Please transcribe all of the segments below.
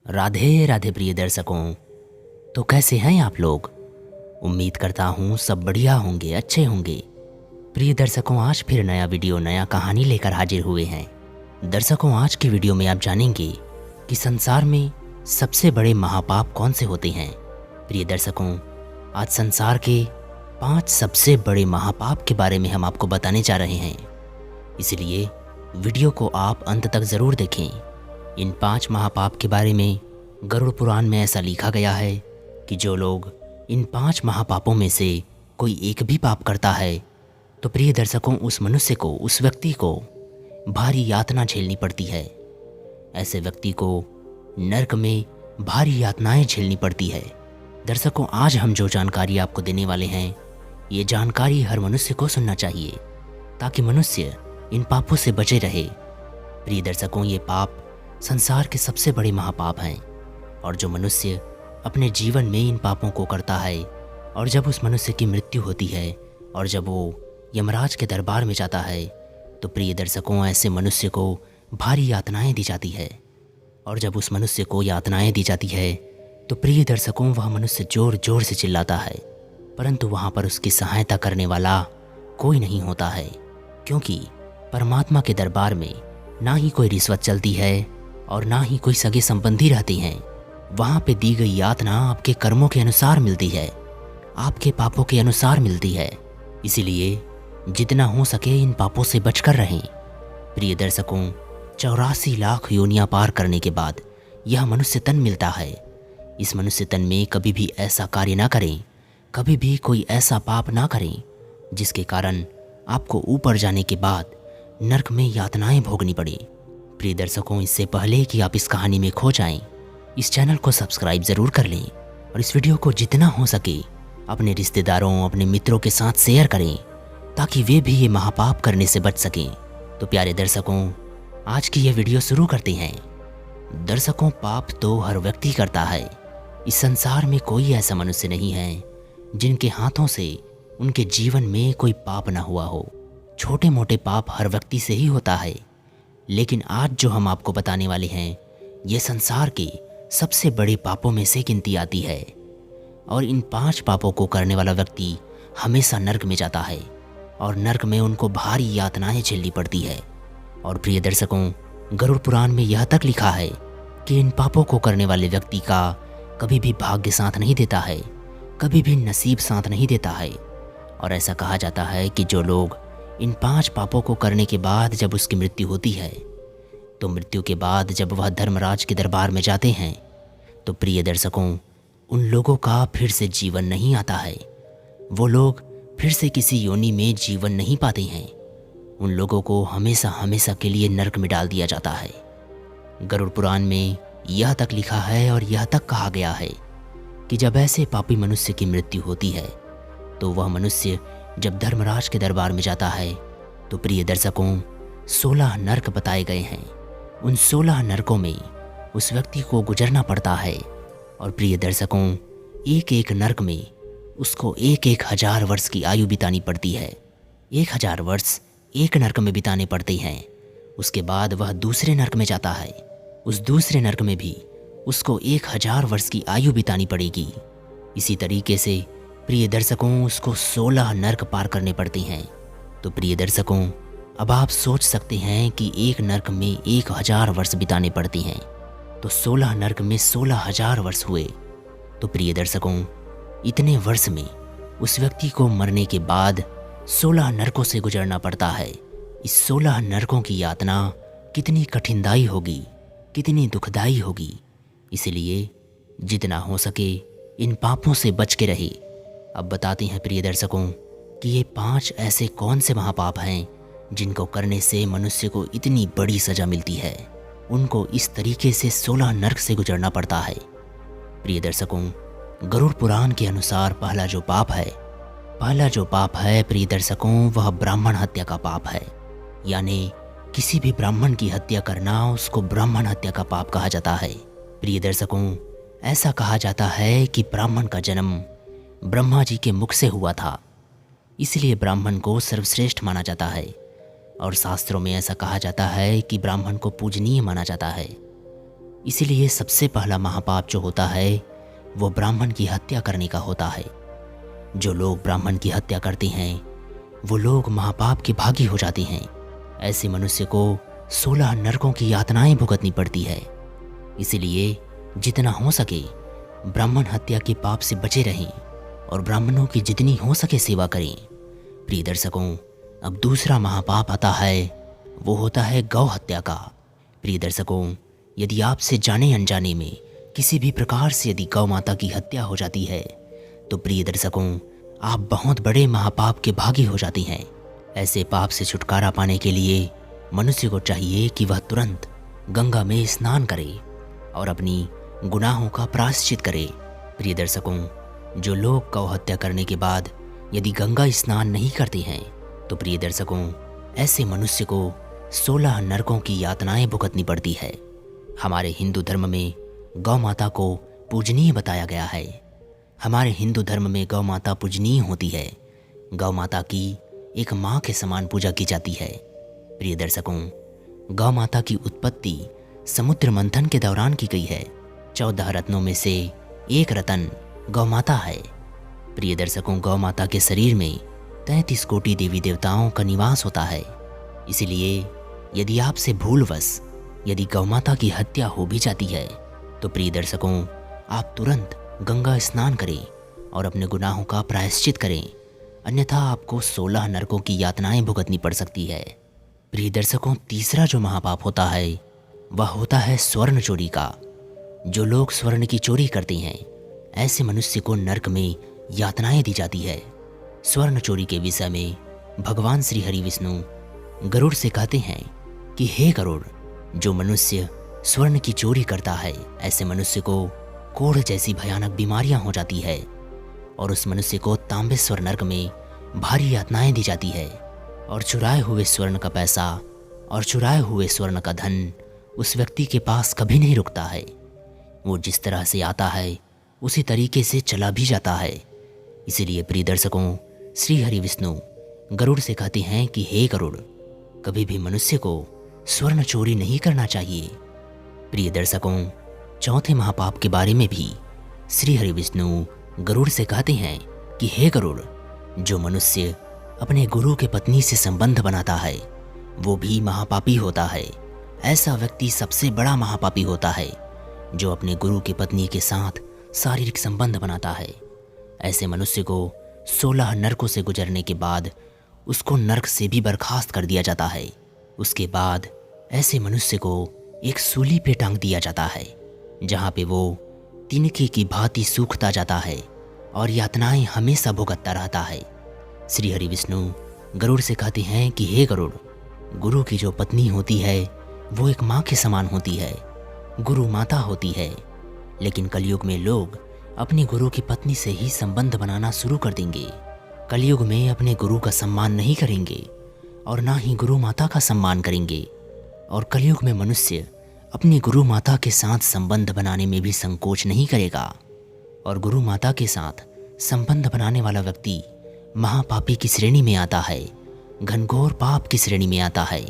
राधे राधे प्रिय दर्शकों। तो कैसे हैं आप लोग? उम्मीद करता हूँ सब बढ़िया होंगे, अच्छे होंगे। प्रिय दर्शकों, आज फिर नया वीडियो, नया कहानी लेकर हाजिर हुए हैं। दर्शकों, आज की वीडियो में आप जानेंगे कि संसार में सबसे बड़े महापाप कौन से होते हैं। प्रिय दर्शकों, आज संसार के 5 सबसे बड़े महापाप के बारे में हम आपको बताने जा रहे हैं, इसलिए वीडियो को आप अंत तक ज़रूर देखें। इन 5 महापाप के बारे में गरुड़ पुराण में ऐसा लिखा गया है कि जो लोग इन 5 महापापों में से कोई एक भी पाप करता है तो प्रिय दर्शकों, उस मनुष्य को, उस व्यक्ति को भारी यातना झेलनी पड़ती है। ऐसे व्यक्ति को नरक में भारी यातनाएं झेलनी पड़ती है। दर्शकों, आज हम जो जानकारी आपको देने वाले हैं, ये जानकारी हर मनुष्य को सुनना चाहिए ताकि मनुष्य इन पापों से बचे रहे। प्रिय दर्शकों, ये पाप संसार के सबसे बड़े महापाप हैं और जो मनुष्य अपने जीवन में इन पापों को करता है और जब उस मनुष्य की मृत्यु होती है और जब वो यमराज के दरबार में जाता है तो प्रिय दर्शकों, ऐसे मनुष्य को भारी यातनाएं दी जाती है। और जब उस मनुष्य को यातनाएं दी जाती है तो प्रिय दर्शकों, वह मनुष्य जोर जोर से चिल्लाता है, परंतु वहाँ पर उसकी सहायता करने वाला कोई नहीं होता है, क्योंकि परमात्मा के दरबार में ना ही कोई रिश्वत चलती है और ना ही कोई सगे संबंधी रहते हैं। वहाँ पे दी गई यातना आपके कर्मों के अनुसार मिलती है, आपके पापों के अनुसार मिलती है। इसीलिए जितना हो सके इन पापों से बचकर रहें। प्रिय दर्शकों, 84 लाख योनियां पार करने के बाद यह मनुष्य तन मिलता है। इस मनुष्य तन में कभी भी ऐसा कार्य ना करें, कभी भी कोई ऐसा पाप ना करें जिसके कारण आपको ऊपर जाने के बाद नरक में यातनाएं भोगनी पड़े। प्रिय दर्शकों, इससे पहले कि आप इस कहानी में खो जाएं, इस चैनल को सब्सक्राइब ज़रूर कर लें और इस वीडियो को जितना हो सके अपने रिश्तेदारों, अपने मित्रों के साथ शेयर करें ताकि वे भी ये महापाप करने से बच सकें। तो प्यारे दर्शकों, आज की ये वीडियो शुरू करते हैं। दर्शकों, पाप तो हर व्यक्ति करता है। इस संसार में कोई ऐसा मनुष्य नहीं है जिनके हाथों से उनके जीवन में कोई पाप ना हुआ हो। छोटे मोटे पाप हर व्यक्ति से ही होता है, लेकिन आज जो हम आपको बताने वाले हैं ये संसार के सबसे बड़े पापों में से गिनती आती है। और इन 5 पापों को करने वाला व्यक्ति हमेशा नरक में जाता है और नरक में उनको भारी यातनाएं झेलनी पड़ती है। और प्रिय दर्शकों, गरुड़ पुराण में यह तक लिखा है कि इन पापों को करने वाले व्यक्ति का कभी भी भाग्य साथ नहीं देता है, कभी भी नसीब साथ नहीं देता है। और ऐसा कहा जाता है कि जो लोग इन 5 पापों को करने के बाद जब उसकी मृत्यु होती है तो मृत्यु के बाद जब वह धर्मराज के दरबार में जाते हैं तो प्रिय दर्शकों, उन लोगों का फिर से जीवन नहीं आता है। वो लोग फिर से किसी योनि में जीवन नहीं पाते हैं। उन लोगों को हमेशा हमेशा के लिए नरक में डाल दिया जाता है। गरुड़ पुराण में यह तक लिखा है और यह तक कहा गया है कि जब ऐसे पापी मनुष्य की मृत्यु होती है तो वह मनुष्य जब धर्मराज के दरबार में जाता है तो प्रिय दर्शकों, 16 नरक बताए गए हैं। उन 16 नरकों में उस व्यक्ति को गुजरना पड़ता है। और प्रिय दर्शकों, एक एक नरक में उसको 1,000 वर्ष की आयु बितानी पड़ती है। 1000 वर्ष एक नरक में बिताने पड़ते हैं। उसके बाद वह दूसरे नरक में जाता है। उस दूसरे नरक में भी उसको 1000 वर्ष की आयु बितानी पड़ेगी। इसी तरीके से प्रिय दर्शकों, उसको 16 नरक पार करने पड़ते हैं। तो प्रिय दर्शकों, अब आप सोच सकते हैं कि एक नरक में 1000 वर्ष बिताने पड़ते हैं तो 16 नरक में 16,000 वर्ष हुए। तो प्रिय दर्शकों, इतने वर्ष में उस व्यक्ति को मरने के बाद 16 नरकों से गुजरना पड़ता है। इस 16 नरकों की यातना कितनी कठिनदायी होगी, कितनी दुखदायी होगी। इसलिए जितना हो सके इन पापों से बच के रहे। अब बताते हैं प्रिय दर्शकों कि ये 5 ऐसे कौन से महापाप हैं जिनको करने से मनुष्य को इतनी बड़ी सज़ा मिलती है। उनको इस तरीके से 16 नरक से गुजरना पड़ता है। प्रिय दर्शकों, गरुड़ पुराण के अनुसार पहला जो पाप है प्रिय दर्शकों, वह ब्राह्मण हत्या का पाप है। यानी किसी भी ब्राह्मण की हत्या करना, उसको ब्राह्मण हत्या का पाप कहा जाता है। प्रिय दर्शकों, ऐसा कहा जाता है कि ब्राह्मण का जन्म ब्रह्मा जी के मुख से हुआ था, इसलिए ब्राह्मण को सर्वश्रेष्ठ माना जाता है। और शास्त्रों में ऐसा कहा जाता है कि ब्राह्मण को पूजनीय माना जाता है। इसीलिए सबसे पहला महापाप जो होता है वो ब्राह्मण की हत्या करने का होता है। जो लोग ब्राह्मण की हत्या करते हैं वो लोग महापाप के भागी हो जाते हैं। ऐसे मनुष्य को 16 नरकों की यातनाएं भुगतनी पड़ती है। इसीलिए जितना हो सके ब्राह्मण हत्या के पाप से बचे रहें और ब्राह्मणों की जितनी हो सके सेवा करें। प्रिय दर्शकों, अब दूसरा महापाप आता है, वो होता है गौ हत्या का। प्रिय दर्शकों, यदि आपसे जाने अनजाने में किसी भी प्रकार से यदि गौ माता की हत्या हो जाती है तो प्रिय दर्शकों, आप बहुत बड़े महापाप के भागी हो जाती हैं। ऐसे पाप से छुटकारा पाने के लिए मनुष्य को चाहिए कि वह तुरंत गंगा में स्नान करे और अपनी गुनाहों का प्रायश्चित करे। प्रिय दर्शकों, जो लोग गौ हत्या करने के बाद यदि गंगा स्नान नहीं करते हैं तो प्रिय दर्शकों, ऐसे मनुष्य को 16 नरकों की यातनाएं भुगतनी पड़ती है। हमारे हिंदू धर्म में गौ माता को पूजनीय बताया गया है। हमारे हिंदू धर्म में गौ माता पूजनीय होती है। गौ माता की एक माँ के समान पूजा की जाती है। प्रिय दर्शकों, गौ माता की उत्पत्ति समुद्र मंथन के दौरान की गई है। 14 रत्नों में से एक रत्न गौ माता है। प्रिय दर्शकों, गौ माता के शरीर में 33 कोटि देवी देवताओं का निवास होता है। इसीलिए यदि आपसे भूलवश यदि गौ माता की हत्या हो भी जाती है तो प्रिय दर्शकों, आप तुरंत गंगा स्नान करें और अपने गुनाहों का प्रायश्चित करें, अन्यथा आपको 16 नरकों की यातनाएं भुगतनी पड़ सकती है। प्रिय दर्शकों, तीसरा जो महापाप होता है वह होता है स्वर्ण चोरी का। जो लोग स्वर्ण की चोरी करते हैं ऐसे मनुष्य को नरक में यातनाएं दी जाती है। स्वर्ण चोरी के विषय में भगवान श्री हरि विष्णु गरुड़ से कहते हैं कि हे गरुड़, जो मनुष्य स्वर्ण की चोरी करता है ऐसे मनुष्य को कोढ़ जैसी भयानक बीमारियां हो जाती है और उस मनुष्य को तांबेश्वर नरक में भारी यातनाएं दी जाती है। और चुराए हुए स्वर्ण का पैसा और चुराए हुए स्वर्ण का धन उस व्यक्ति के पास कभी नहीं रुकता है। वो जिस तरह से आता है उसी तरीके से चला भी जाता है। इसीलिए प्रिय दर्शकों, श्री हरि विष्णु गरुड़ से कहते हैं कि हे गरुड़, कभी भी मनुष्य को स्वर्ण चोरी नहीं करना चाहिए। प्रिय दर्शकों, चौथे महापाप के बारे में भी श्री हरि विष्णु गरुड़ से कहते हैं कि हे गरुड़, जो मनुष्य अपने गुरु के पत्नी से संबंध बनाता है वो भी महापापी होता है। ऐसा व्यक्ति सबसे बड़ा महापापी होता है जो अपने गुरु की पत्नी के साथ शारीरिक संबंध बनाता है। ऐसे मनुष्य को 16 नरकों से गुजरने के बाद उसको नरक से भी बर्खास्त कर दिया जाता है। उसके बाद ऐसे मनुष्य को एक सूली पे टांग दिया जाता है जहाँ पे वो तिनके की भांति सूखता जाता है और यातनाएं हमेशा भुगतता रहता है। श्री हरि विष्णु गरुड़ से कहते हैं कि हे गरुड़, गुरु की जो पत्नी होती है वो एक माँ के समान होती है, गुरु माता होती है। लेकिन कलयुग में लोग अपने गुरु की पत्नी से ही संबंध बनाना शुरू कर देंगे। कलयुग में अपने गुरु का सम्मान नहीं करेंगे और ना ही गुरु माता का सम्मान करेंगे। और कलयुग में मनुष्य अपनी गुरु माता के साथ संबंध बनाने में भी संकोच नहीं करेगा। और गुरु माता के साथ संबंध बनाने वाला व्यक्ति महापापी की श्रेणी में आता है, घनघोर पाप की श्रेणी में आता है।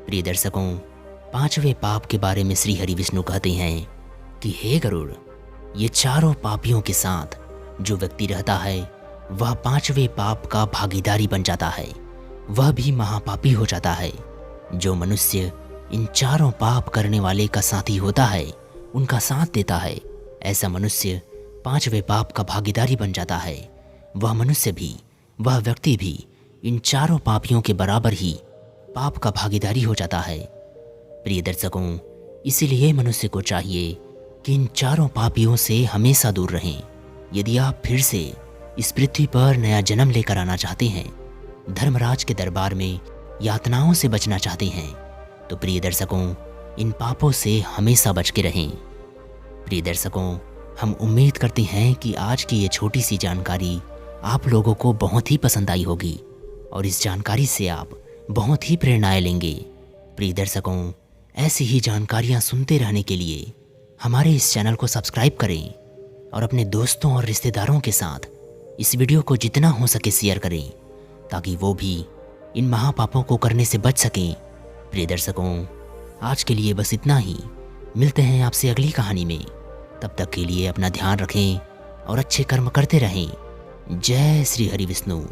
प्रिय दर्शकों, 5वें पाप के बारे में श्री हरि विष्णु कहते हैं कि हे गरुड़, ये चारों पापियों के साथ जो व्यक्ति रहता है वह 5वें पाप का भागीदारी बन जाता है, वह भी महापापी हो जाता है। जो मनुष्य इन चारों पाप करने वाले का साथी होता है, उनका साथ देता है, ऐसा मनुष्य 5वें पाप का भागीदारी बन जाता है। वह मनुष्य भी, वह व्यक्ति भी इन चारों पापियों के बराबर ही पाप का भागीदारी हो जाता है। प्रिय दर्शकों, इसीलिए मनुष्य को चाहिए कि इन चारों पापियों से हमेशा दूर रहें। यदि आप फिर से इस पृथ्वी पर नया जन्म लेकर आना चाहते हैं, धर्मराज के दरबार में यातनाओं से बचना चाहते हैं, तो प्रिय दर्शकों, इन पापों से हमेशा बच के रहें। प्रिय दर्शकों, हम उम्मीद करते हैं कि आज की ये छोटी सी जानकारी आप लोगों को बहुत ही पसंद आई होगी और इस जानकारी से आप बहुत ही प्रेरणाएं लेंगे। प्रिय दर्शकों, ऐसी ही जानकारियां सुनते रहने के लिए हमारे इस चैनल को सब्सक्राइब करें और अपने दोस्तों और रिश्तेदारों के साथ इस वीडियो को जितना हो सके शेयर करें ताकि वो भी इन महापापों को करने से बच सकें। प्रिय दर्शकों, आज के लिए बस इतना ही। मिलते हैं आपसे अगली कहानी में। तब तक के लिए अपना ध्यान रखें और अच्छे कर्म करते रहें। जय श्री हरि विष्णु।